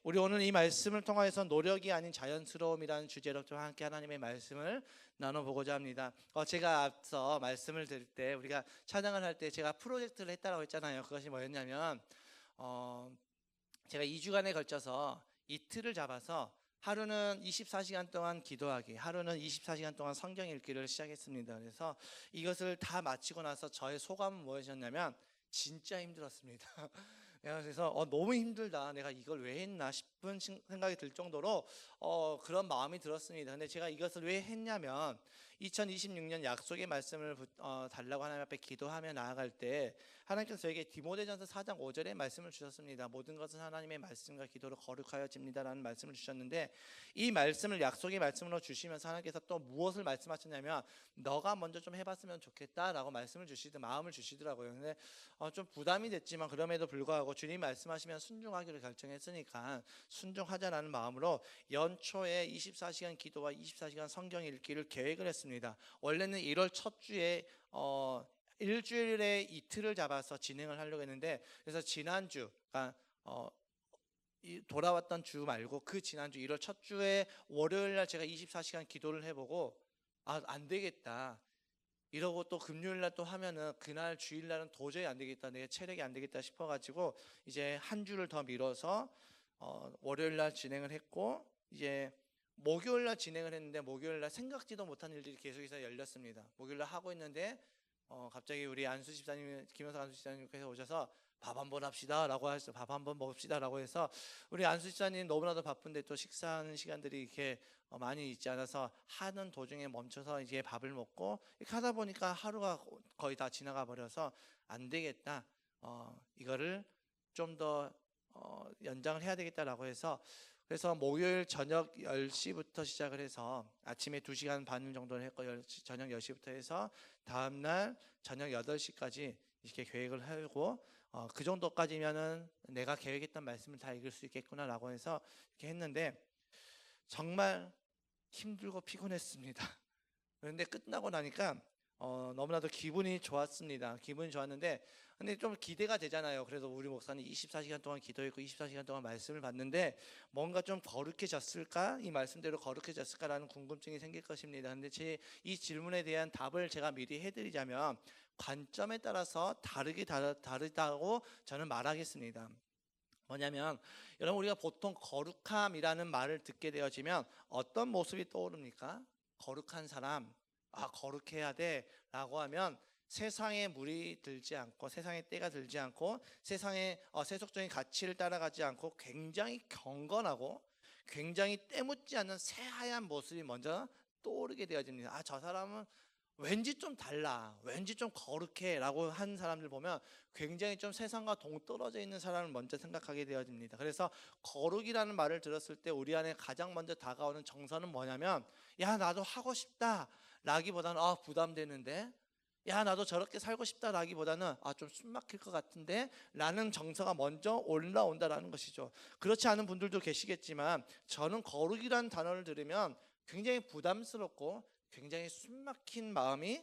우리 오늘 이 말씀을 통해서 노력이 아닌 자연스러움이라는 주제로 좀 함께 하나님의 말씀을 나눠보고자 합니다. 제가 앞서 말씀을 드릴 때 우리가 찬양을 할 때 제가 프로젝트를 했다고 했잖아요. 그것이 뭐였냐면 제가 2주간에 걸쳐서 이틀을 잡아서 하루는 24시간 동안 기도하기, 하루는 24시간 동안 성경 읽기를 시작했습니다. 그래서 이것을 다 마치고 나서 저의 소감은 무엇이었냐면 진짜 힘들었습니다. 그래서 너무 힘들다, 내가 이걸 왜 했나 싶은 생각이 들 정도로 그런 마음이 들었습니다. 근데 제가 이것을 왜 했냐면 2026년 약속의 말씀을 달라고 하나님 앞에 기도하며 나아갈 때 하나님께서 저에게 디모데전서 4장 5절의 말씀을 주셨습니다. 모든 것은 하나님의 말씀과 기도로 거룩하여집니다라는 말씀을 주셨는데, 이 말씀을 약속의 말씀으로 주시면서 하나님께서 또 무엇을 말씀하셨냐면 너가 먼저 좀 해봤으면 좋겠다라고 말씀을 마음을 주시더라고요. 근데 좀 부담이 됐지만 그럼에도 불구하고 주님 말씀하시면 순종하기로 결정했으니까 순종하자라는 마음으로 연초에 24시간 기도와 24시간 성경 읽기를 계획을 했습니다. 원래는 1월 첫 주에 일주일에 이틀을 잡아서 진행을 하려고 했는데, 그래서 지난주 돌아왔던 주 말고 그 지난주 1월 첫 주에 월요일날 제가 24시간 기도를 해보고 안 되겠다 이러고, 또 금요일날 또 하면은 그날 주일날은 도저히 안 되겠다, 내 체력이 안 되겠다 싶어가지고 이제 한 주를 더 미뤄서 월요일날 진행을 했고, 이제 목요일날 진행을 했는데 목요일날 생각지도 못한 일들이 계속해서 열렸습니다. 목요일날 하고 있는데 갑자기 우리 안수 집사님, 김영석 안수 집사님께서 오셔서 밥 한번 합시다 라고 하셨어요. 밥 한번 먹읍시다 라고 해서, 우리 안수 집사님 너무나도 바쁜데 또 식사하는 시간들이 이렇게 많이 있지 않아서 하는 도중에 멈춰서 이제 밥을 먹고 이렇게 하다 보니까 하루가 거의 다 지나가 버려서 안 되겠다, 이거를 좀 더 연장을 해야 되겠다라고 해서, 그래서 목요일 저녁 10시부터 시작을 해서 아침에 2시간 반 정도를 했고, 저녁 10시부터 해서 다음날 저녁 8시까지 이렇게 계획을 하고, 그 정도까지면은 내가 계획했던 말씀을 다 읽을 수 있겠구나라고 해서 이렇게 했는데 정말 힘들고 피곤했습니다. 그런데 끝나고 나니까 너무나도 기분이 좋았습니다. 기분이 좋았는데, 근데 좀 기대가 되잖아요. 그래서 우리 목사님 24시간 동안 기도했고 24시간 동안 말씀을 받는데 뭔가 좀 거룩해졌을까? 이 말씀대로 거룩해졌을까라는 궁금증이 생길 것입니다. 근데 제 이 질문에 대한 답을 제가 미리 해드리자면 관점에 따라서 다르다고 저는 말하겠습니다. 뭐냐면, 여러분, 우리가 보통 거룩함이라는 말을 듣게 되어지면 어떤 모습이 떠오릅니까? 거룩한 사람, 거룩해야 돼 라고 하면 세상에 물이 들지 않고 세상에 때가 들지 않고 세상의 세속적인 가치를 따라가지 않고 굉장히 경건하고 굉장히 때묻지 않는 새하얀 모습이 먼저 떠오르게 되어집니다. 저 사람은 왠지 좀 달라, 왠지 좀 거룩해 라고 한 사람들 보면 굉장히 좀 세상과 동떨어져 있는 사람을 먼저 생각하게 되어집니다. 그래서 거룩이라는 말을 들었을 때 우리 안에 가장 먼저 다가오는 정서는 뭐냐면, 야, 나도 하고 싶다 라기보다는 부담되는데, 야, 나도 저렇게 살고 싶다 라기보다는 좀 숨막힐 것 같은데 라는 정서가 먼저 올라온다라는 것이죠. 그렇지 않은 분들도 계시겠지만 저는 거룩이라는 단어를 들으면 굉장히 부담스럽고 굉장히 숨막힌 마음이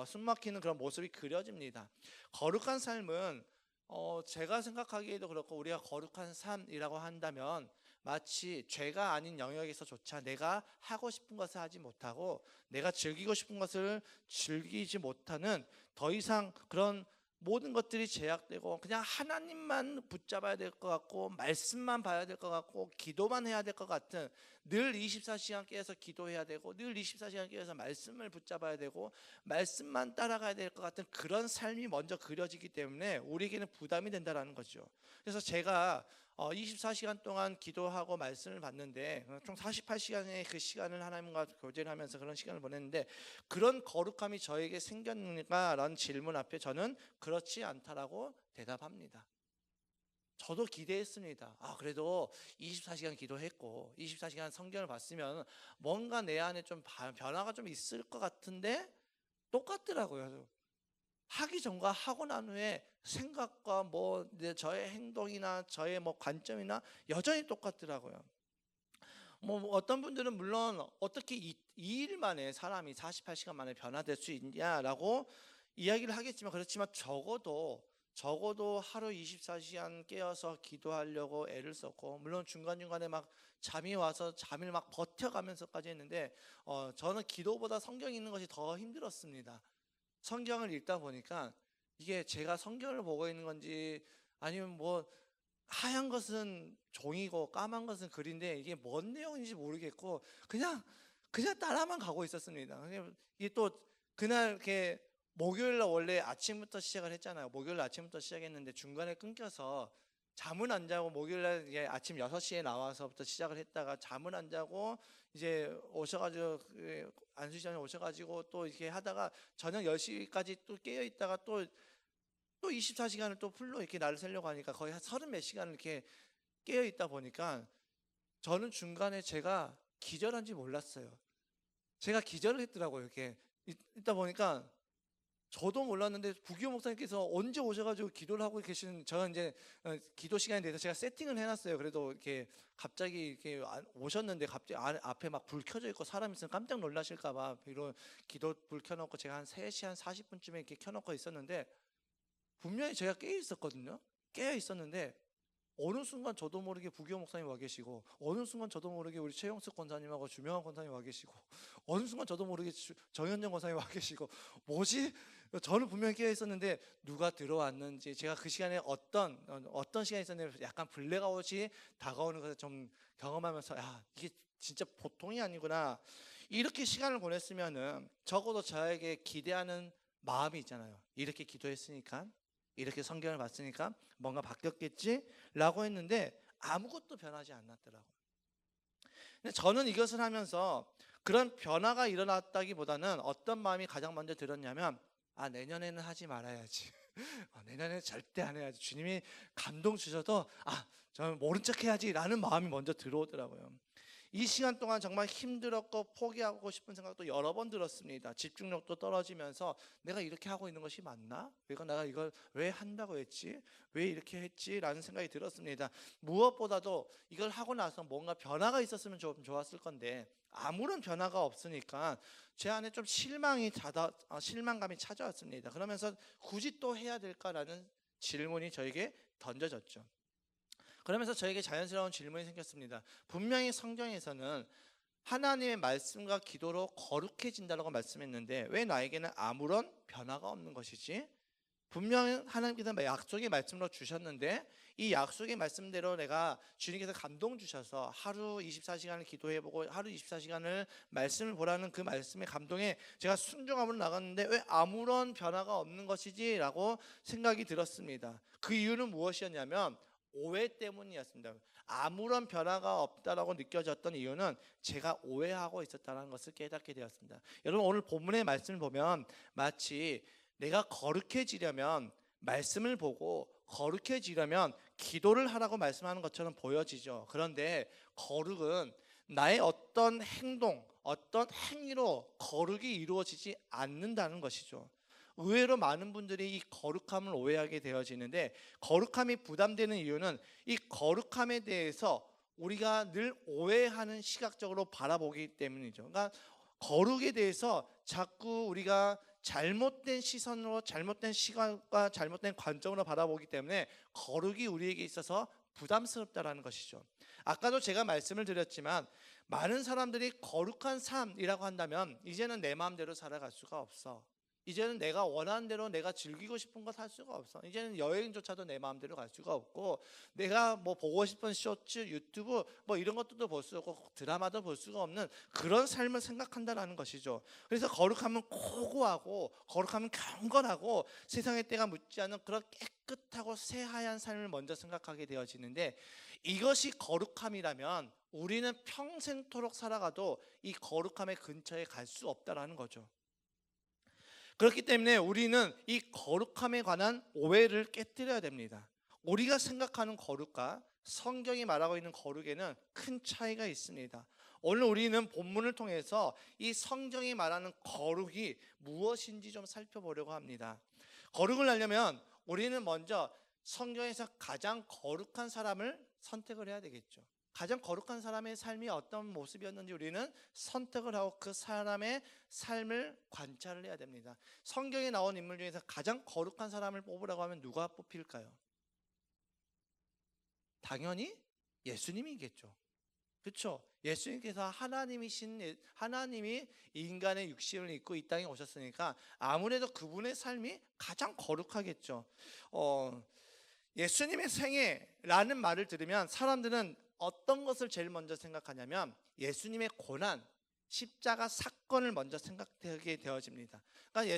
숨막히는 그런 모습이 그려집니다. 거룩한 삶은 제가 생각하기에도 그렇고, 우리가 거룩한 삶이라고 한다면 마치 죄가 아닌 영역에서조차 내가 하고 싶은 것을 하지 못하고 내가 즐기고 싶은 것을 즐기지 못하는, 더 이상 그런 모든 것들이 제약되고 그냥 하나님만 붙잡아야 될 것 같고 말씀만 봐야 될 것 같고 기도만 해야 될 것 같은, 늘 24시간 깨어서 기도해야 되고 늘 24시간 깨어서 말씀을 붙잡아야 되고 말씀만 따라가야 될 것 같은 그런 삶이 먼저 그려지기 때문에 우리에게는 부담이 된다는 거죠. 그래서 제가 24시간 동안 기도하고 말씀을 받는데 총 48시간의 그 시간을 하나님과 교제를 하면서 그런 시간을 보냈는데, 그런 거룩함이 저에게 생겼는가라는 질문 앞에 저는 그렇지 않다라고 대답합니다. 저도 기대했습니다. 그래도 24시간 기도했고 24시간 성경을 봤으면 뭔가 내 안에 좀 변화가 좀 있을 것 같은데 똑같더라고요. 하기 전과 하고 난 후에 생각과 저의 행동이나 저의 관점이나 여전히 똑같더라고요. 어떤 분들은 물론 어떻게 2일 만에 사람이 48시간 만에 변화될 수 있냐라고 이야기를 하겠지만, 그렇지만 적어도 적어도 하루 24시간 깨어서 기도하려고 애를 썼고, 물론 중간중간에 막 잠이 와서 잠을 막 버텨가면서까지 했는데, 저는 기도보다 성경 읽는 것이 더 힘들었습니다. 성경을 읽다 보니까 이게 제가 성경을 보고 있는 건지, 아니면 뭐 하얀 것은 종이고 까만 것은 글인데 이게 뭔 내용인지 모르겠고 그냥 따라만 가고 있었습니다. 이게 또 그날 이렇게 목요일 날 원래 아침부터 시작을 했잖아요. 목요일 날 아침부터 시작했는데 중간에 끊겨서 잠은 안 자고, 목요일 날 이제 아침 6시에 나와서부터 시작을 했다가 잠은 안 자고 이제 오셔가지고 안수시장에 오셔가지고 또 이렇게 하다가 저녁 10시까지 또 깨어 있다가 또 24시간을 또 풀로 이렇게 날을 새려고 하니까 거의 한 30 몇 시간을 이렇게 깨어 있다 보니까 저는 중간에 제가 기절한지 몰랐어요. 제가 기절을 했더라고요. 이렇게 있다 보니까 저도 몰랐는데 부기호 목사님께서 언제 오셔가지고 기도를 하고 계시는, 저는 이제 기도 시간에 대해서 제가 세팅을 해놨어요. 그래도 이렇게 갑자기 이렇게 오셨는데 갑자기 앞에 막 불 켜져 있고 사람 있으면 깜짝 놀라실까봐 이런 기도 불 켜놓고 제가 한 3시 한 40분쯤에 이렇게 켜놓고 있었는데, 분명히 제가 깨어 있었거든요. 깨어 있었는데 어느 순간 저도 모르게 부기호 목사님 와 계시고, 어느 순간 저도 모르게 우리 최영숙 권사님하고 주명환 권사님 와 계시고, 어느 순간 저도 모르게 정현정 권사님 와 계시고, 뭐지? 저는 분명히 깨어 있었는데 누가 들어왔는지, 제가 그 시간에 어떤 시간이 있었는데 약간 블랙아웃이 다가오는 것을 좀 경험하면서, 야, 이게 진짜 보통이 아니구나. 이렇게 시간을 보냈으면은 적어도 저에게 기대하는 마음이 있잖아요. 이렇게 기도했으니까, 이렇게 성경을 봤으니까 뭔가 바뀌었겠지라고 했는데 아무것도 변하지 않았더라고요. 근데 저는 이것을 하면서 그런 변화가 일어났다기보다는 어떤 마음이 가장 먼저 들었냐면, 내년에는 하지 말아야지. 내년에는 절대 안 해야지. 주님이 감동 주셔도 저는 모른 척 해야지 라는 마음이 먼저 들어오더라고요. 이 시간 동안 정말 힘들었고 포기하고 싶은 생각도 여러 번 들었습니다. 집중력도 떨어지면서 내가 이렇게 하고 있는 것이 맞나? 내가 이걸 왜 한다고 했지? 왜 이렇게 했지? 라는 생각이 들었습니다. 무엇보다도 이걸 하고 나서 뭔가 변화가 있었으면 좀 좋았을 건데 아무런 변화가 없으니까 제 안에 좀 실망감이 찾아왔습니다. 그러면서 굳이 또 해야 될까라는 질문이 저에게 던져졌죠. 그러면서 저에게 자연스러운 질문이 생겼습니다. 분명히 성경에서는 하나님의 말씀과 기도로 거룩해진다고 말씀했는데 왜 나에게는 아무런 변화가 없는 것이지? 분명히 하나님께서 약속의 말씀으로 주셨는데 이 약속의 말씀대로 내가 주님께서 감동 주셔서 하루 24시간을 기도해보고 하루 24시간을 말씀을 보라는 그 말씀의 감동에 제가 순종함으로 나갔는데 왜 아무런 변화가 없는 것이지? 라고 생각이 들었습니다. 그 이유는 무엇이었냐면 오해 때문이었습니다. 아무런 변화가 없다라고 느껴졌던 이유는 제가 오해하고 있었다는 것을 깨닫게 되었습니다. 여러분, 오늘 본문의 말씀을 보면 마치 내가 거룩해지려면 말씀을 보고 거룩해지려면 기도를 하라고 말씀하는 것처럼 보여지죠. 그런데 거룩은 나의 어떤 행동, 어떤 행위로 거룩이 이루어지지 않는다는 것이죠. 의외로 많은 분들이 이 거룩함을 오해하게 되어지는데, 거룩함이 부담되는 이유는 이 거룩함에 대해서 우리가 늘 오해하는 시각적으로 바라보기 때문이죠. 그러니까 거룩에 대해서 자꾸 우리가 잘못된 시선으로, 잘못된 시각과 잘못된 관점으로 바라보기 때문에 거룩이 우리에게 있어서 부담스럽다라는 것이죠. 아까도 제가 말씀을 드렸지만 많은 사람들이 거룩한 삶이라고 한다면 이제는 내 마음대로 살아갈 수가 없어. 이제는 내가 원하는 대로 내가 즐기고 싶은 것 할 수가 없어. 이제는 여행조차도 내 마음대로 갈 수가 없고, 내가 뭐 보고 싶은 쇼츠, 유튜브 뭐 이런 것들도 볼 수 없고 드라마도 볼 수가 없는 그런 삶을 생각한다라는 것이죠. 그래서 거룩하면 고고하고 거룩하면 경건하고 세상의 때가 묻지 않는 그런 깨끗하고 새하얀 삶을 먼저 생각하게 되어지는데, 이것이 거룩함이라면 우리는 평생토록 살아가도 이 거룩함의 근처에 갈 수 없다라는 거죠. 그렇기 때문에 우리는 이 거룩함에 관한 오해를 깨뜨려야 됩니다. 우리가 생각하는 거룩과 성경이 말하고 있는 거룩에는 큰 차이가 있습니다. 오늘 우리는 본문을 통해서 이 성경이 말하는 거룩이 무엇인지 좀 살펴보려고 합니다. 거룩을 하려면 우리는 먼저 성경에서 가장 거룩한 사람을 선택을 해야 되겠죠. 가장 거룩한 사람의 삶이 어떤 모습이었는지 우리는 선택을 하고 그 사람의 삶을 관찰을 해야 됩니다. 성경에 나온 인물 중에서 가장 거룩한 사람을 뽑으라고 하면 누가 뽑힐까요? 당연히 예수님이겠죠. 그렇죠? 예수님께서 하나님이 인간의 육신을 입고 이 땅에 오셨으니까 아무래도 그분의 삶이 가장 거룩하겠죠. 예수님의 생애라는 말을 들으면 사람들은 어떤 것을 제일 먼저 생각하냐면 예수님의 고난, 십자가 사건을 먼저 생각하게 되어집니다. 그러니까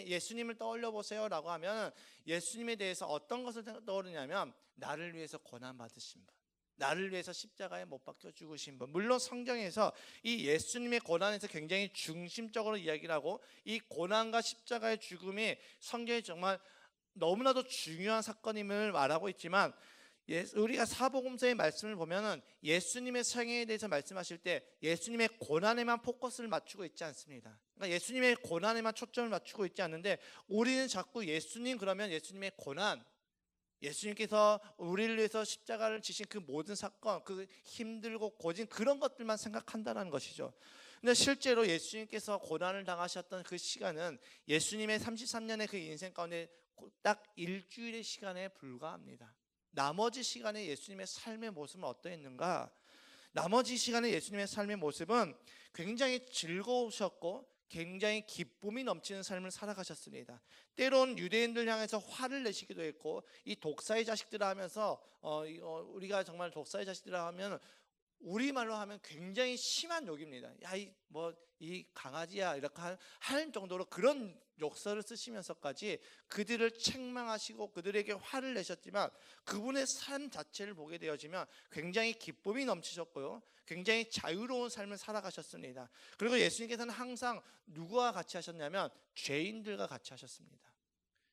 예수님을 떠올려 보세요라고 하면 예수님에 대해서 어떤 것을 떠오르냐면 나를 위해서 고난 받으신 분, 나를 위해서 십자가에 못 박혀 죽으신 분. 물론 성경에서 이 예수님의 고난에서 굉장히 중심적으로 이야기를 하고 이 고난과 십자가의 죽음이 성경에 정말 너무나도 중요한 사건임을 말하고 있지만 우리가 사복음서의 말씀을 보면은 예수님의 생애에 대해서 말씀하실 때 예수님의 고난에만 포커스를 맞추고 있지 않습니다. 그러니까 예수님의 고난에만 초점을 맞추고 있지 않는데 우리는 자꾸 예수님 그러면 예수님의 고난, 예수님께서 우리를 위해서 십자가를 지신 그 모든 사건, 그 힘들고 고진 그런 것들만 생각한다는 것이죠. 근데 실제로 예수님께서 고난을 당하셨던 그 시간은 예수님의 33년의 그 인생 가운데 딱 일주일의 시간에 불과합니다. 나머지 시간에 예수님의 삶의 모습은 어떠했는가? 나머지 시간에 예수님의 삶의 모습은 굉장히 즐거우셨고 굉장히 기쁨이 넘치는 삶을 살아가셨습니다. 때론 유대인들 향해서 화를 내시기도 했고 이 독사의 자식들을 하면서 우리가 정말 독사의 자식들을 하면 우리말로 하면 굉장히 심한 욕입니다. 야, 이 강아지야 이렇게 할 정도로 그런 욕설을 쓰시면서까지 그들을 책망하시고 그들에게 화를 내셨지만 그분의 삶 자체를 보게 되어지면 굉장히 기쁨이 넘치셨고요. 굉장히 자유로운 삶을 살아가셨습니다. 그리고 예수님께서는 항상 누구와 같이 하셨냐면 죄인들과 같이 하셨습니다.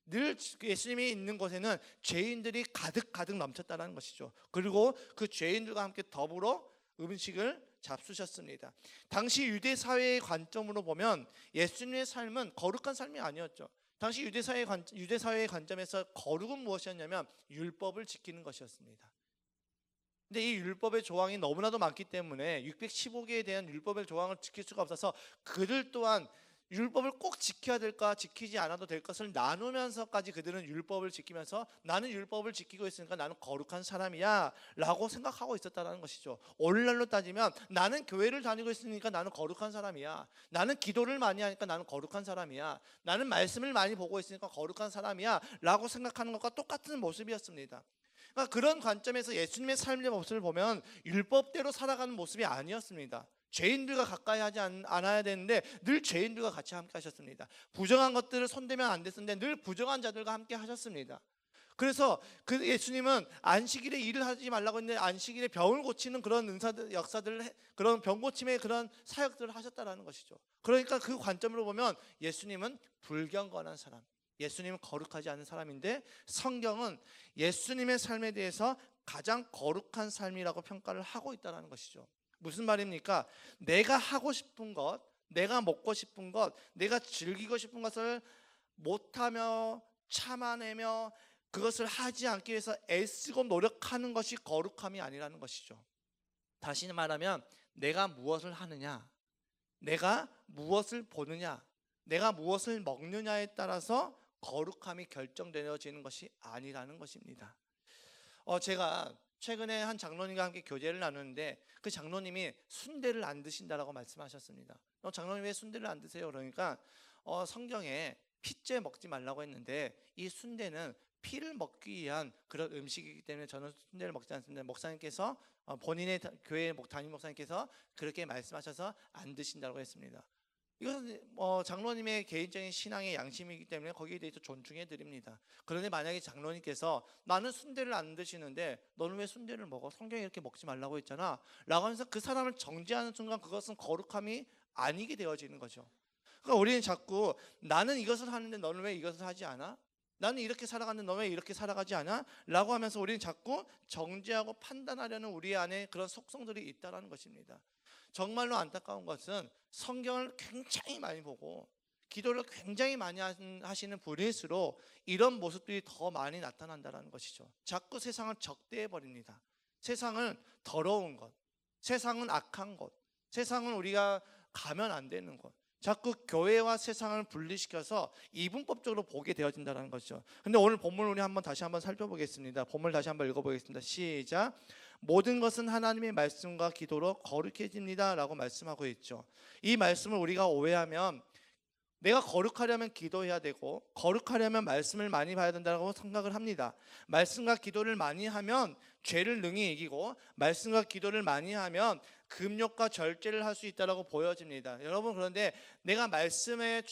늘 예수님이 있는 곳에는 죄인들이 가득 넘쳤다는 것이죠. 그리고 그 죄인들과 함께 더불어 음식을 잡수셨습니다. 당시 유대 사회의 관점으로 보면 예수님의 삶은 거룩한 삶이 아니었죠. 당시 유대 사회의 관점에서 거룩은 무엇이었냐면 율법을 지키는 것이었습니다. 근데 이 율법의 조항이 너무나도 많기 때문에 615개에 대한 율법의 조항을 지킬 수가 없어서 그들 또한 율법을 꼭 지켜야 될까 지키지 않아도 될 것을 나누면서까지 그들은 율법을 지키면서 나는 율법을 지키고 있으니까 나는 거룩한 사람이야 라고 생각하고 있었다는 것이죠. 오늘날로 따지면 나는 교회를 다니고 있으니까 나는 거룩한 사람이야, 나는 기도를 많이 하니까 나는 거룩한 사람이야, 나는 말씀을 많이 보고 있으니까 거룩한 사람이야 라고 생각하는 것과 똑같은 모습이었습니다. 그러니까 그런 관점에서 예수님의 삶의 모습을 보면 율법대로 살아가는 모습이 아니었습니다. 죄인들과 가까이 하지 않아야 되는데 늘 죄인들과 같이 함께 하셨습니다. 부정한 것들을 손대면 안 됐었는데 늘 부정한 자들과 함께 하셨습니다. 그래서 그 예수님은 안식일에 일을 하지 말라고 했는데 안식일에 병을 고치는 그런 역사들, 그런 병 고침의 그런 사역들을 하셨다라는 것이죠. 그러니까 그 관점으로 보면 예수님은 불경건한 사람, 예수님은 거룩하지 않은 사람인데 성경은 예수님의 삶에 대해서 가장 거룩한 삶이라고 평가를 하고 있다는 것이죠. 무슨 말입니까? 내가 하고 싶은 것, 내가 먹고 싶은 것, 내가 즐기고 싶은 것을 못하며 참아내며 그것을 하지 않기 위해서 애쓰고 노력하는 것이 거룩함이 아니라는 것이죠. 다시 말하면 내가 무엇을 하느냐, 내가 무엇을 보느냐, 내가 무엇을 먹느냐에 따라서 거룩함이 결정되어지는 것이 아니라는 것입니다. 제가 최근에 한 장로님과 함께 교제를 나누는데 그 장로님이 순대를 안 드신다라고 말씀하셨습니다. 장로님 왜 순대를 안 드세요? 그러니까 성경에 피째 먹지 말라고 했는데 이 순대는 피를 먹기 위한 그런 음식이기 때문에 저는 순대를 먹지 않습니다. 목사님께서 본인의 교회 담임 목사님께서 그렇게 말씀하셔서 안 드신다고 했습니다. 이것은 장로님의 개인적인 신앙의 양심이기 때문에 거기에 대해서 존중해 드립니다. 그런데 만약에 장로님께서 나는 순대를 안 드시는데 너는 왜 순대를 먹어? 성경에 이렇게 먹지 말라고 했잖아 라고 하면서 그 사람을 정죄하는 순간 그것은 거룩함이 아니게 되어지는 거죠. 그러니까 우리는 자꾸 나는 이것을 하는데 너는 왜 이것을 하지 않아? 나는 이렇게 살아가는데 너는 왜 이렇게 살아가지 않아? 라고 하면서 우리는 자꾸 정죄하고 판단하려는 우리 안에 그런 속성들이 있다는 것입니다. 정말로 안타까운 것은 성경을 굉장히 많이 보고 기도를 굉장히 많이 하시는 분일수록 이런 모습들이 더 많이 나타난다는 것이죠. 자꾸 세상을 적대해 버립니다. 세상은 더러운 것, 세상은 악한 것, 세상은 우리가 가면 안 되는 것, 자꾸 교회와 세상을 분리시켜서 이분법적으로 보게 되어진다는 것이죠. 근데 오늘 본문 우리 다시 한번 살펴보겠습니다. 본문 다시 한번 읽어보겠습니다. 시작. 모든 것은 하나님의 말씀과 기도로 거룩해집니다 라고 말씀하고 있죠. 이 말씀을 우리가 오해하면 내가 거룩하려면 기도해야 되고 거룩하려면 말씀을 많이 봐야 된다고 생각을 합니다. 말씀과 기도를 많이 하면 죄를 능히 이기고 말씀과 기도를 많이 하면 금욕과 절제를 할 수 있다고 보여집니다. 여러분, 그런데 내가 말씀을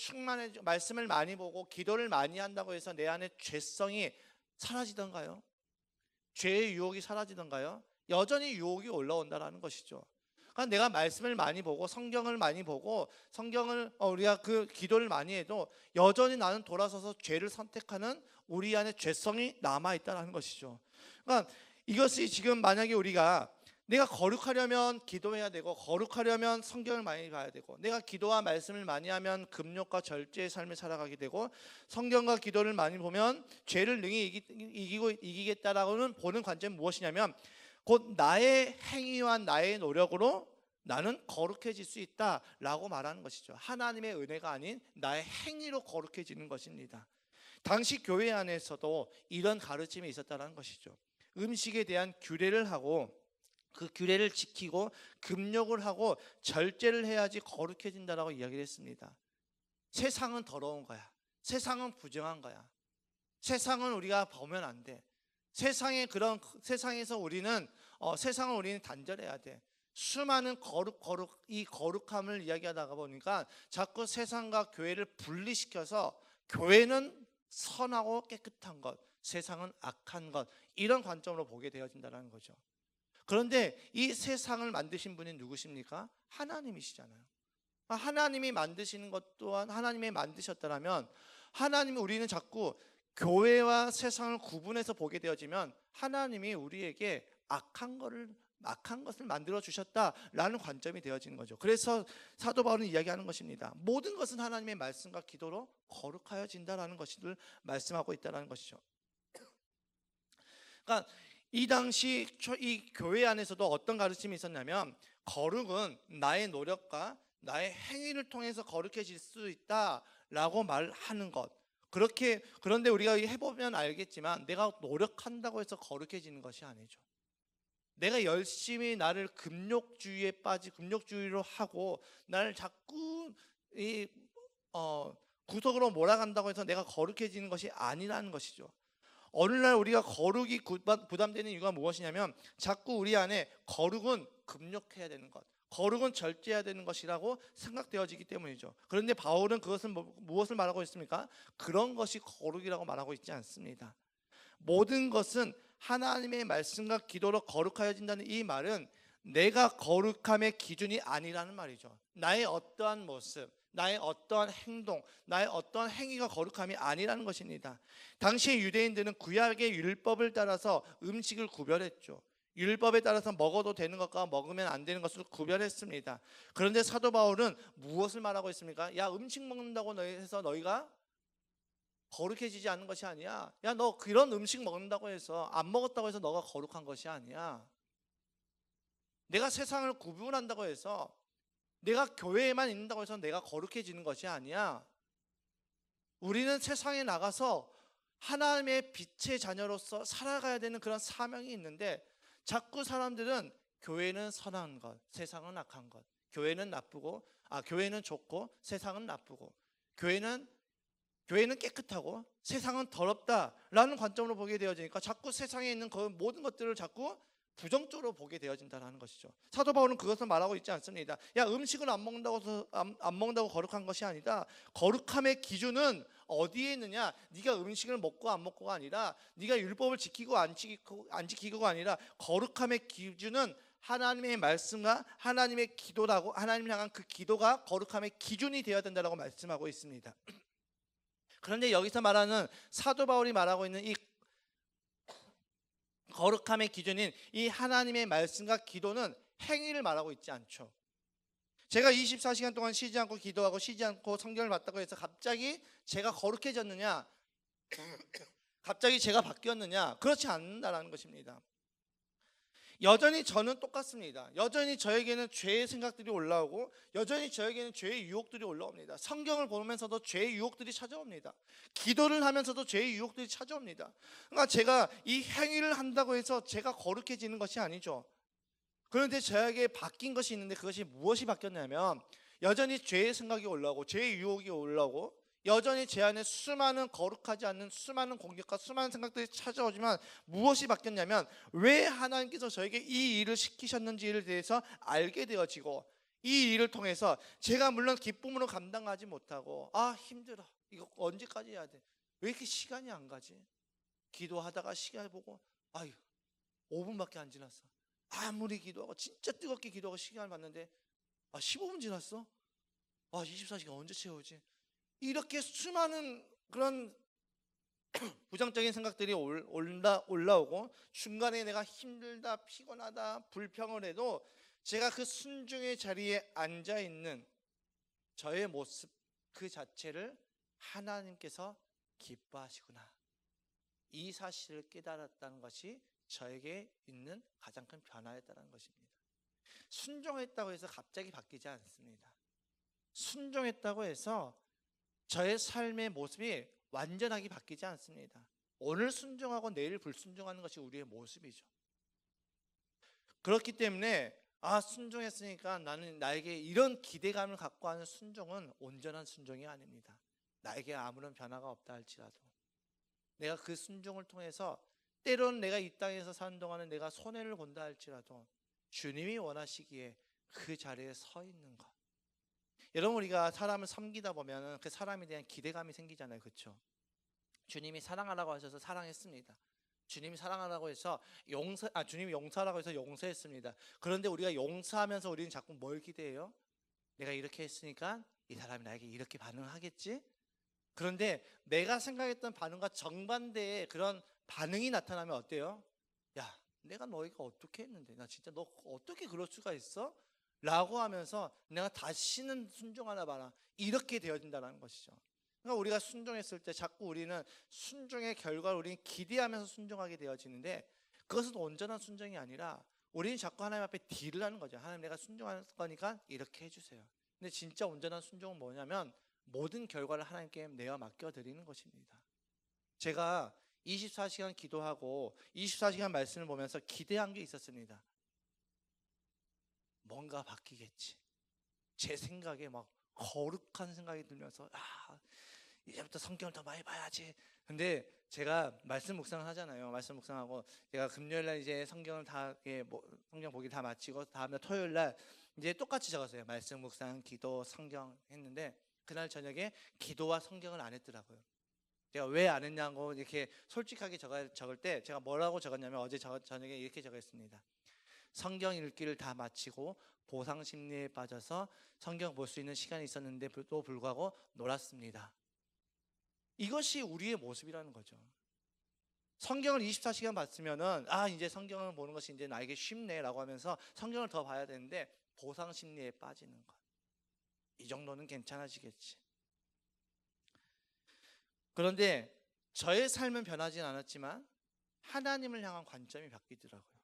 많이 보고 기도를 많이 한다고 해서 내 안에 죄성이 사라지던가요? 죄의 유혹이 사라지던가요? 여전히 유혹이 올라온다는 것이죠. 그러니까 내가 말씀을 많이 보고 성경을 많이 보고 우리가 그 기도를 많이 해도 여전히 나는 돌아서서 죄를 선택하는 우리 안에 죄성이 남아있다는 것이죠. 그러니까 이것이 지금 만약에 우리가 내가 거룩하려면 기도해야 되고 거룩하려면 성경을 많이 봐야 되고 내가 기도와 말씀을 많이 하면 금욕과 절제의 삶을 살아가게 되고 성경과 기도를 많이 보면 죄를 능히 이기겠다라고는 보는 관점은 무엇이냐면 곧 나의 행위와 나의 노력으로 나는 거룩해질 수 있다라고 말하는 것이죠. 하나님의 은혜가 아닌 나의 행위로 거룩해지는 것입니다. 당시 교회 안에서도 이런 가르침이 있었다는 것이죠. 음식에 대한 규례를 하고 그 규례를 지키고 금욕을 하고 절제를 해야지 거룩해진다라고 이야기를 했습니다. 세상은 더러운 거야. 세상은 부정한 거야. 세상은 우리가 보면 안 돼. 세상에서 우리는 세상을 우리는 단절해야 돼. 수많은 이 거룩함을 이야기하다가 보니까 자꾸 세상과 교회를 분리시켜서 교회는 선하고 깨끗한 것, 세상은 악한 것, 이런 관점으로 보게 되어진다는 거죠. 그런데 이 세상을 만드신 분이 누구십니까? 하나님이시잖아요. 하나님이 만드시는 것 또한 하나님이 만드셨다면 하나님이 우리는 자꾸 교회와 세상을 구분해서 보게 되어지면 하나님이 우리에게 악한 것을 만들어 주셨다라는 관점이 되어지는 거죠. 그래서 사도 바울은 이야기하는 것입니다. 모든 것은 하나님의 말씀과 기도로 거룩하여진다라는 것을 말씀하고 있다는 것이죠. 그러니까 이 당시 이 교회 안에서도 어떤 가르침이 있었냐면 거룩은 나의 노력과 나의 행위를 통해서 거룩해질 수 있다라고 말하는 것. 그런데 우리가 해보면 알겠지만 내가 노력한다고 해서 거룩해지는 것이 아니죠. 내가 열심히 나를 금욕주의로 하고 나를 자꾸 구석으로 몰아간다고 해서 내가 거룩해지는 것이 아니라는 것이죠. 어느 날 우리가 거룩이 부담되는 이유가 무엇이냐면 자꾸 우리 안에 거룩은 금욕해야 되는 것, 거룩은 절제해야 되는 것이라고 생각되어지기 때문이죠. 그런데 바울은 그것은 무엇을 말하고 있습니까? 그런 것이 거룩이라고 말하고 있지 않습니다. 모든 것은 하나님의 말씀과 기도로 거룩하여진다는 이 말은 내가 거룩함의 기준이 아니라는 말이죠. 나의 어떠한 모습, 나의 어떠한 행동, 나의 어떠한 행위가 거룩함이 아니라는 것입니다. 당시의 유대인들은 구약의 율법을 따라서 음식을 구별했죠. 율법에 따라서 먹어도 되는 것과 먹으면 안 되는 것을 구별했습니다. 그런데 사도 바울은 무엇을 말하고 있습니까? 야, 음식 먹는다고 해서 너희가 거룩해지지 않는 것이 아니야. 야, 너 그런 음식 먹는다고 해서 안 먹었다고 해서 너가 거룩한 것이 아니야. 내가 세상을 구분한다고 해서 내가 교회에만 있는다고 해서 내가 거룩해지는 것이 아니야. 우리는 세상에 나가서 하나님의 빛의 자녀로서 살아가야 되는 그런 사명이 있는데 자꾸 사람들은 교회는 선한 것, 세상은 악한 것, 교회는 좋고 세상은 나쁘고 교회는 깨끗하고 세상은 더럽다라는 관점으로 보게 되어지니까 자꾸 세상에 있는 그 모든 것들을 자꾸 부정적으로 보게 되어진다는 것이죠. 사도 바울은 그것을 말하고 있지 않습니다. 야, 음식을 안 먹는다고 거룩한 것이 아니다. 거룩함의 기준은 어디에 있느냐? 네가 음식을 먹고 안 먹고가 아니라 네가 율법을 지키고 안 지키고가 아니라 거룩함의 기준은 하나님의 말씀과 하나님의 기도라고, 하나님을 향한 그 기도가 거룩함의 기준이 되어야 된다고 말씀하고 있습니다. 그런데 여기서 말하는 사도 바울이 말하고 있는 이 거룩함의 기준인 이 하나님의 말씀과 기도는 행위를 말하고 있지 않죠. 제가 24시간 동안 쉬지 않고 기도하고 쉬지 않고 성경을 봤다고 해서 갑자기 제가 거룩해졌느냐, 갑자기 제가 바뀌었느냐, 그렇지 않는다라는 것입니다. 여전히 저는 똑같습니다. 여전히 저에게는 죄의 생각들이 올라오고 여전히 저에게는 죄의 유혹들이 올라옵니다. 성경을 보면서도 죄의 유혹들이 찾아옵니다. 기도를 하면서도 죄의 유혹들이 찾아옵니다. 그러니까 제가 이 행위를 한다고 해서 제가 거룩해지는 것이 아니죠. 그런데 저에게 바뀐 것이 있는데 그것이 무엇이 바뀌었냐면 여전히 죄의 생각이 올라오고 죄의 유혹이 올라오고 여전히 제 안에 수많은 거룩하지 않는 수많은 공격과 수많은 생각들이 찾아오지만 무엇이 바뀌었냐면 왜 하나님께서 저에게 이 일을 시키셨는지에 대해서 알게 되어지고 이 일을 통해서 제가 물론 기쁨으로 감당하지 못하고 힘들어 이거 언제까지 해야 돼 왜 이렇게 시간이 안 가지 기도하다가 시간 보고 5분밖에 안 지났어 아무리 기도하고 진짜 뜨겁게 기도하고 시간을 봤는데 15분 지났어 24시간 언제 채우지 이렇게 수많은 그런 부정적인 생각들이 올라오고 중간에 내가 힘들다 피곤하다 불평을 해도 제가 그 순종의 자리에 앉아있는 저의 모습 그 자체를 하나님께서 기뻐하시구나 이 사실을 깨달았다는 것이 저에게 있는 가장 큰 변화였다는 것입니다. 순종했다고 해서 갑자기 바뀌지 않습니다. 순종했다고 해서 저의 삶의 모습이 완전하게 바뀌지 않습니다. 오늘 순종하고 내일 불순종하는 것이 우리의 모습이죠. 그렇기 때문에 순종했으니까 나는 나에게 이런 기대감을 갖고 하는 순종은 온전한 순종이 아닙니다. 나에게 아무런 변화가 없다 할지라도 내가 그 순종을 통해서 때로는 내가 이 땅에서 사는 동안에 내가 손해를 본다 할지라도 주님이 원하시기에 그 자리에 서 있는 것. 여러분 우리가 사람을 섬기다 보면 그 사람에 대한 기대감이 생기잖아요. 그렇죠? 주님이 사랑하라고 하셔서 사랑했습니다. 주님이 사랑하라고 해서 주님이 용서하라고 해서 용서했습니다. 그런데 우리가 용서하면서 우리는 자꾸 뭘 기대해요? 내가 이렇게 했으니까 이 사람이 나에게 이렇게 반응하겠지? 그런데 내가 생각했던 반응과 정반대의 그런 반응이 나타나면 어때요? 야, 내가 너희가 어떻게 했는데 나 진짜 너 어떻게 그럴 수가 있어? 라고 하면서 내가 다시는 순종하나 봐라 이렇게 되어진다는 것이죠. 그러니까 우리가 순종했을 때 자꾸 우리는 순종의 결과를 우리는 기대하면서 순종하게 되어지는데 그것은 온전한 순종이 아니라 우리는 자꾸 하나님 앞에 딜을 하는 거죠. 하나님 내가 순종할 거니까 이렇게 해주세요. 근데 진짜 온전한 순종은 뭐냐면 모든 결과를 하나님께 내어 맡겨드리는 것입니다. 제가 24시간 기도하고 24시간 말씀을 보면서 기대한 게 있었습니다. 뭔가 바뀌겠지. 제 생각에 막 거룩한 생각이 들면서 이제부터 성경을 더 많이 봐야지. 근데 제가 말씀 묵상을 하잖아요. 말씀 묵상하고 제가 금요일날 이제 성경을 다 성경 보기 다 마치고 다음날 토요일날 이제 똑같이 적었어요. 말씀 묵상, 기도, 성경 했는데 그날 저녁에 기도와 성경을 안 했더라고요. 제가 왜 안 했냐고 이렇게 솔직하게 적을 때 제가 뭐라고 적었냐면 어제 저녁에 이렇게 적었습니다. 성경 읽기를 다 마치고 보상 심리에 빠져서 성경 볼 수 있는 시간이 있었는데도 불구하고 놀았습니다. 이것이 우리의 모습이라는 거죠. 성경을 24시간 봤으면은 이제 성경을 보는 것이 이제 나에게 쉽네라고 하면서 성경을 더 봐야 되는데 보상 심리에 빠지는 것. 이 정도는 괜찮아지겠지. 그런데 저의 삶은 변하진 않았지만 하나님을 향한 관점이 바뀌더라고요.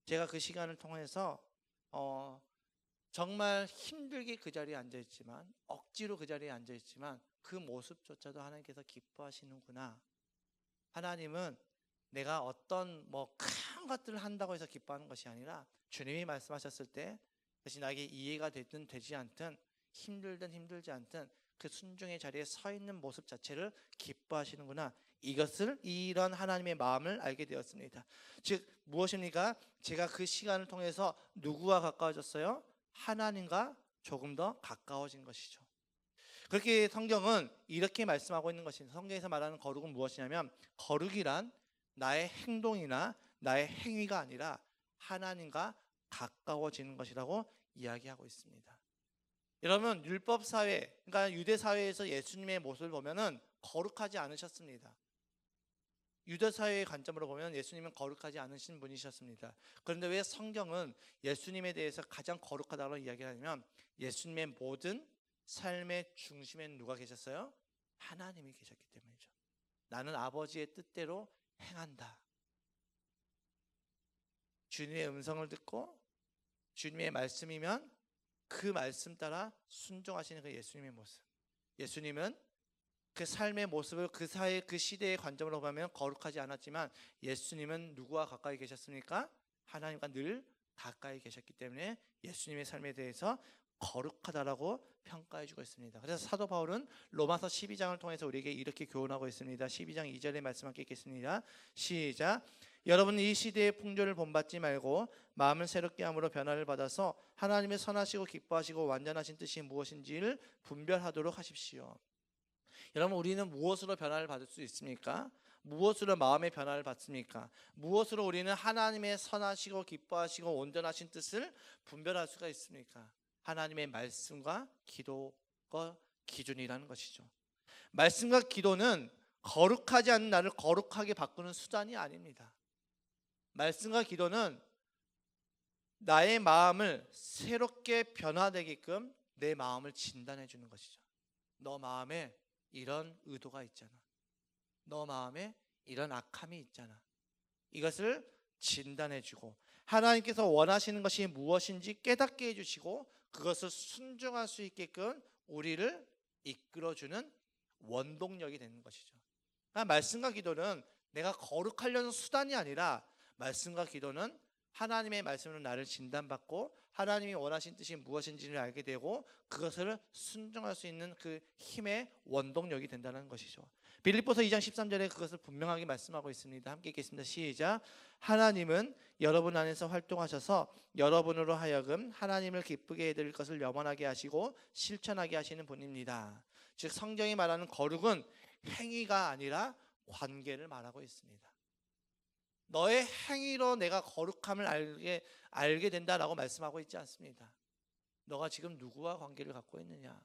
제가 그 시간을 통해서 정말 힘들게 그 자리에 앉아있지만 억지로 그 자리에 앉아있지만 그 모습조차도 하나님께서 기뻐하시는구나. 하나님은 내가 어떤 큰 것들을 한다고 해서 기뻐하는 것이 아니라 주님이 말씀하셨을 때 그것이 나에게 이해가 되든 되지 않든 힘들든 힘들지 않든 그 순종의 자리에 서 있는 모습 자체를 기뻐하시는구나. 이런 하나님의 마음을 알게 되었습니다. 즉 무엇입니까? 제가 그 시간을 통해서 누구와 가까워졌어요? 하나님과 조금 더 가까워진 것이죠. 그렇게 성경은 이렇게 말씀하고 있는 것입니다. 성경에서 말하는 거룩은 무엇이냐면 거룩이란 나의 행동이나 나의 행위가 아니라 하나님과 가까워지는 것이라고 이야기하고 있습니다. 여러분 율법 사회, 그러니까 유대 사회에서 예수님의 모습을 보면은 거룩하지 않으셨습니다. 유대 사회의 관점으로 보면 예수님은 거룩하지 않으신 분이셨습니다. 그런데 왜 성경은 예수님에 대해서 가장 거룩하다고 이야기하냐면 예수님의 모든 삶의 중심에는 누가 계셨어요? 하나님이 계셨기 때문이죠. 나는 아버지의 뜻대로 행한다. 주님의 음성을 듣고 주님의 말씀이면 그 말씀 따라 순종하시는 그 예수님의 모습. 예수님은 그 삶의 모습을 그 사회 그 시대의 관점으로 보면 거룩하지 않았지만 예수님은 누구와 가까이 계셨습니까? 하나님과 늘 가까이 계셨기 때문에 예수님의 삶에 대해서 거룩하다라고 평가해주고 있습니다. 그래서 사도 바울은 로마서 12장을 통해서 우리에게 이렇게 교훈하고 있습니다. 12장 2절의 말씀 함께 읽겠습니다. 시작. 여러분 이 시대의 풍조를 본받지 말고 마음을 새롭게 함으로 변화를 받아서 하나님의 선하시고 기뻐하시고 완전하신 뜻이 무엇인지를 분별하도록 하십시오. 여러분 우리는 무엇으로 변화를 받을 수 있습니까? 무엇으로 마음의 변화를 받습니까? 무엇으로 우리는 하나님의 선하시고 기뻐하시고 온전하신 뜻을 분별할 수가 있습니까? 하나님의 말씀과 기도가 기준이라는 것이죠. 말씀과 기도는 거룩하지 않은 나를 거룩하게 바꾸는 수단이 아닙니다. 말씀과 기도는 나의 마음을 새롭게 변화되게끔 내 마음을 진단해 주는 것이죠. 너 마음에 이런 의도가 있잖아. 너 마음에 이런 악함이 있잖아. 이것을 진단해 주고 하나님께서 원하시는 것이 무엇인지 깨닫게 해주시고 그것을 순종할 수 있게끔 우리를 이끌어주는 원동력이 되는 것이죠. 그러니까 말씀과 기도는 내가 거룩하려는 수단이 아니라 말씀과 기도는 하나님의 말씀으로 나를 진단받고 하나님이 원하신 뜻이 무엇인지를 알게 되고 그것을 순종할 수 있는 그 힘의 원동력이 된다는 것이죠. 빌립보서 2장 13절에 그것을 분명하게 말씀하고 있습니다. 함께 읽겠습니다. 시작. 하나님은 여러분 안에서 활동하셔서 여러분으로 하여금 하나님을 기쁘게 해드릴 것을 염원하게 하시고 실천하게 하시는 분입니다. 즉 성경이 말하는 거룩은 행위가 아니라 관계를 말하고 있습니다. 너의 행위로 내가 거룩함을 알게 된다라고 말씀하고 있지 않습니다. 너가 지금 누구와 관계를 갖고 있느냐,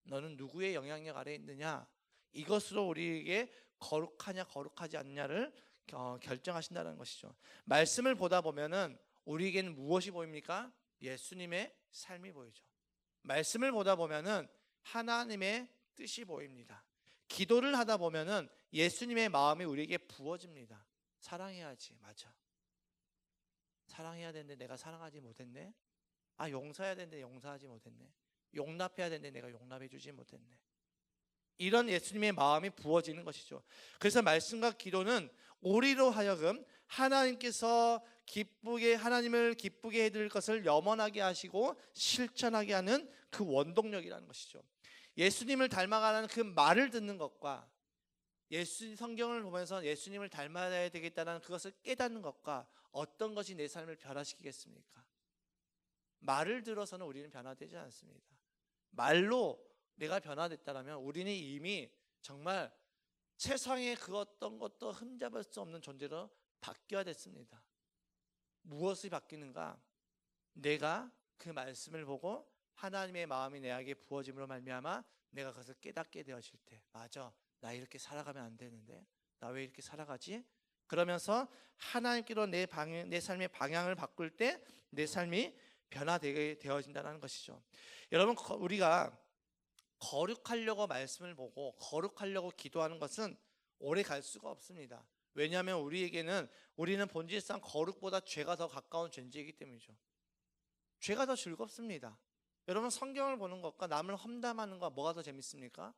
너는 누구의 영향력 아래에 있느냐, 이것으로 우리에게 거룩하냐 거룩하지 않냐를 결정하신다는 것이죠. 말씀을 보다 보면은 우리에게는 무엇이 보입니까? 예수님의 삶이 보이죠. 말씀을 보다 보면은 하나님의 뜻이 보입니다. 기도를 하다 보면은 예수님의 마음이 우리에게 부어집니다. 사랑해야지. 맞아. 사랑해야 되는데 내가 사랑하지 못했네. 용서해야 되는데 용서하지 못했네. 용납해야 되는데 내가 용납해 주지 못했네. 이런 예수님의 마음이 부어지는 것이죠. 그래서 말씀과 기도는 우리로 하여금 하나님께서 하나님을 기쁘게 해드릴 것을 염원하게 하시고 실천하게 하는 그 원동력이라는 것이죠. 예수님을 닮아가는 그 말을 듣는 것과 성경을 보면서 예수님을 닮아야 되겠다는 그것을 깨닫는 것과 어떤 것이 내 삶을 변화시키겠습니까? 말을 들어서는 우리는 변화되지 않습니다. 말로 내가 변화됐다면 우리는 이미 정말 세상에 그 어떤 것도 흠잡을 수 없는 존재로 바뀌어야 됐습니다. 무엇이 바뀌는가? 내가 그 말씀을 보고 하나님의 마음이 내게 부어짐으로 말미암아 내가 그것을 깨닫게 되어질 때, 맞아, 나 이렇게 살아가면 안 되는데 나 왜 이렇게 살아가지? 그러면서 하나님께로 내 삶의 방향을 바꿀 때 내 삶이 변화되게 되어진다는 것이죠. 여러분 우리가 거룩하려고 말씀을 보고 거룩하려고 기도하는 것은 오래 갈 수가 없습니다. 왜냐하면 우리는 본질상 거룩보다 죄가 더 가까운 존재이기 때문이죠. 죄가 더 즐겁습니다. 여러분 성경을 보는 것과 남을 험담하는 것과 뭐가 더 재밌습니까?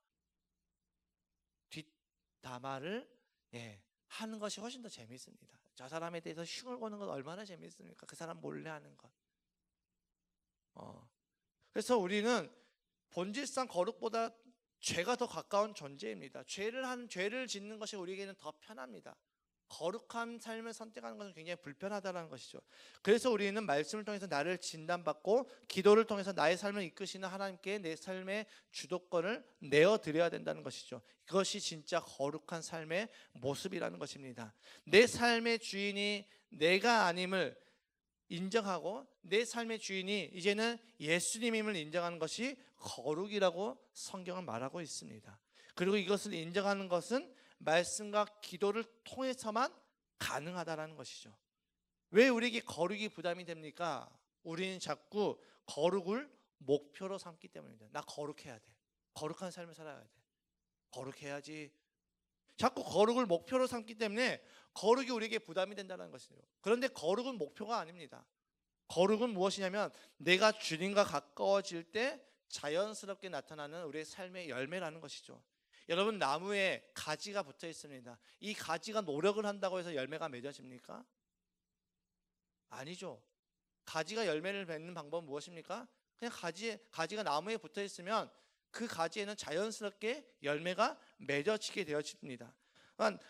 뒷담화를 하는 것이 훨씬 더 재밌습니다. 저 사람에 대해서 흉을 보는 건 얼마나 재밌습니까? 그 사람 몰래 하는 것. 그래서 우리는 본질상 거룩보다 죄가 더 가까운 존재입니다. 죄를 짓는 것이 우리에게는 더 편합니다. 거룩한 삶을 선택하는 것은 굉장히 불편하다는 것이죠. 그래서 우리는 말씀을 통해서 나를 진단받고 기도를 통해서 나의 삶을 이끄시는 하나님께 내 삶의 주도권을 내어드려야 된다는 것이죠. 그것이 진짜 거룩한 삶의 모습이라는 것입니다. 내 삶의 주인이 내가 아님을 인정하고 내 삶의 주인이 이제는 예수님임을 인정하는 것이 거룩이라고 성경은 말하고 있습니다. 그리고 이것을 인정하는 것은 말씀과 기도를 통해서만 가능하다는 것이죠. 왜 우리에게 거룩이 부담이 됩니까? 우리는 자꾸 거룩을 목표로 삼기 때문입니다. 나 거룩해야 돼. 거룩한 삶을 살아야 돼. 거룩해야지. 자꾸 거룩을 목표로 삼기 때문에 거룩이 우리에게 부담이 된다는 것이에요. 그런데 거룩은 목표가 아닙니다. 거룩은 무엇이냐면 내가 주님과 가까워질 때 자연스럽게 나타나는 우리의 삶의 열매라는 것이죠. 여러분, 나무에 가지가 붙어 있습니다. 이 가지가 노력을 한다고 해서 열매가 맺어집니까? 아니죠. 가지가 열매를 맺는 방법은 무엇입니까? 그냥 가지가 나무에 붙어 있으면 그 가지에는 자연스럽게 열매가 맺어지게 되어집니다. 그러니까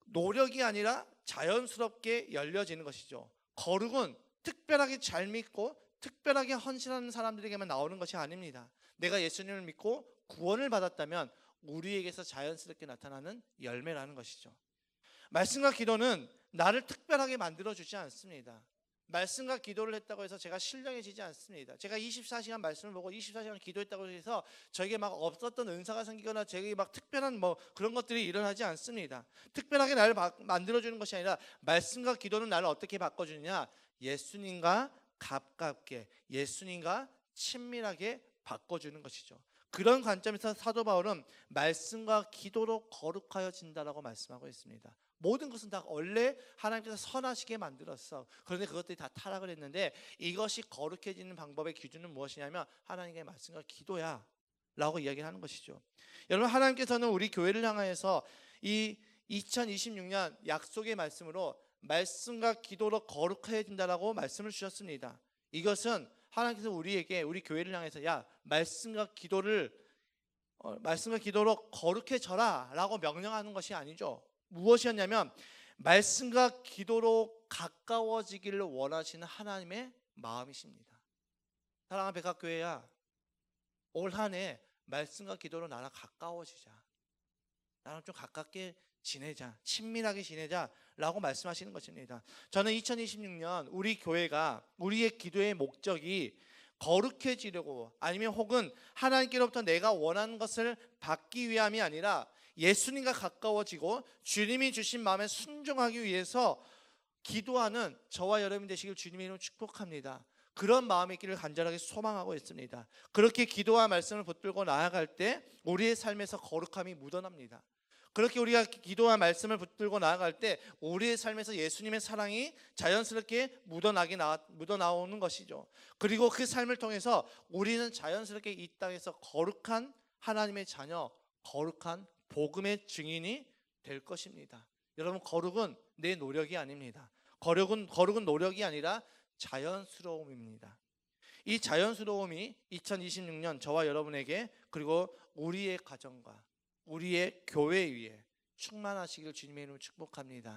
노력이 아니라 자연스럽게 열려지는 것이죠. 거룩은 특별하게 잘 믿고 특별하게 헌신하는 사람들에게만 나오는 것이 아닙니다. 내가 예수님을 믿고 구원을 받았다면 우리에게서 자연스럽게 나타나는 열매라는 것이죠. 말씀과 기도는 나를 특별하게 만들어주지 않습니다. 말씀과 기도를 했다고 해서 제가 신령해지지 않습니다. 제가 24시간 말씀을 보고 24시간 기도했다고 해서 저에게 막 없었던 은사가 생기거나 제게 막 특별한 그런 것들이 일어나지 않습니다. 특별하게 나를 만들어주는 것이 아니라 말씀과 기도는 나를 어떻게 바꿔주느냐, 예수님과 가깝게, 예수님과 친밀하게 바꿔주는 것이죠. 그런 관점에서 사도 바울은 말씀과 기도로 거룩하여진다라고 말씀하고 있습니다. 모든 것은 다 원래 하나님께서 선하시게 만들었어. 그런데 그것들이 다 타락을 했는데 이것이 거룩해지는 방법의 기준은 무엇이냐면 하나님의 말씀과 기도야 라고 이야기를 하는 것이죠. 여러분, 하나님께서는 우리 교회를 향하여서 이 2026년 약속의 말씀으로 말씀과 기도로 거룩해진다라고 말씀을 주셨습니다. 이것은 하나님께서 우리에게, 우리 교회를 향해서 야, 말씀과 기도로 거룩해져라 라고 명령하는 것이 아니죠. 무엇이었냐면 말씀과 기도로 가까워지기를 원하시는 하나님의 마음이십니다. 사랑하는 백합교회야, 올 한 해 말씀과 기도로 나랑 가까워지자, 나랑 좀 가깝게 지내자, 친밀하게 지내자 라고 말씀하시는 것입니다. 저는 2026년 우리 교회가, 우리의 기도의 목적이 거룩해지려고, 아니면 혹은 하나님께로부터 내가 원하는 것을 받기 위함이 아니라 예수님과 가까워지고 주님이 주신 마음에 순종하기 위해서 기도하는 저와 여러분 되시길 주님의 이름으로 축복합니다. 그런 마음이 있기를 간절하게 소망하고 있습니다. 그렇게 기도와 말씀을 붙들고 나아갈 때 우리의 삶에서 거룩함이 묻어납니다. 그렇게 우리가 기도와 말씀을 붙들고 나아갈 때 우리의 삶에서 예수님의 사랑이 자연스럽게 묻어나오는 것이죠. 그리고 그 삶을 통해서 우리는 자연스럽게 이 땅에서 거룩한 하나님의 자녀, 거룩한 복음의 증인이 될 것입니다. 여러분, 거룩은 내 노력이 아닙니다. 거룩은 노력이 아니라 자연스러움입니다. 이 자연스러움이 2026년 저와 여러분에게, 그리고 우리의 가정과 우리의 교회 위에 충만하시길 주님의 이름으로 축복합니다.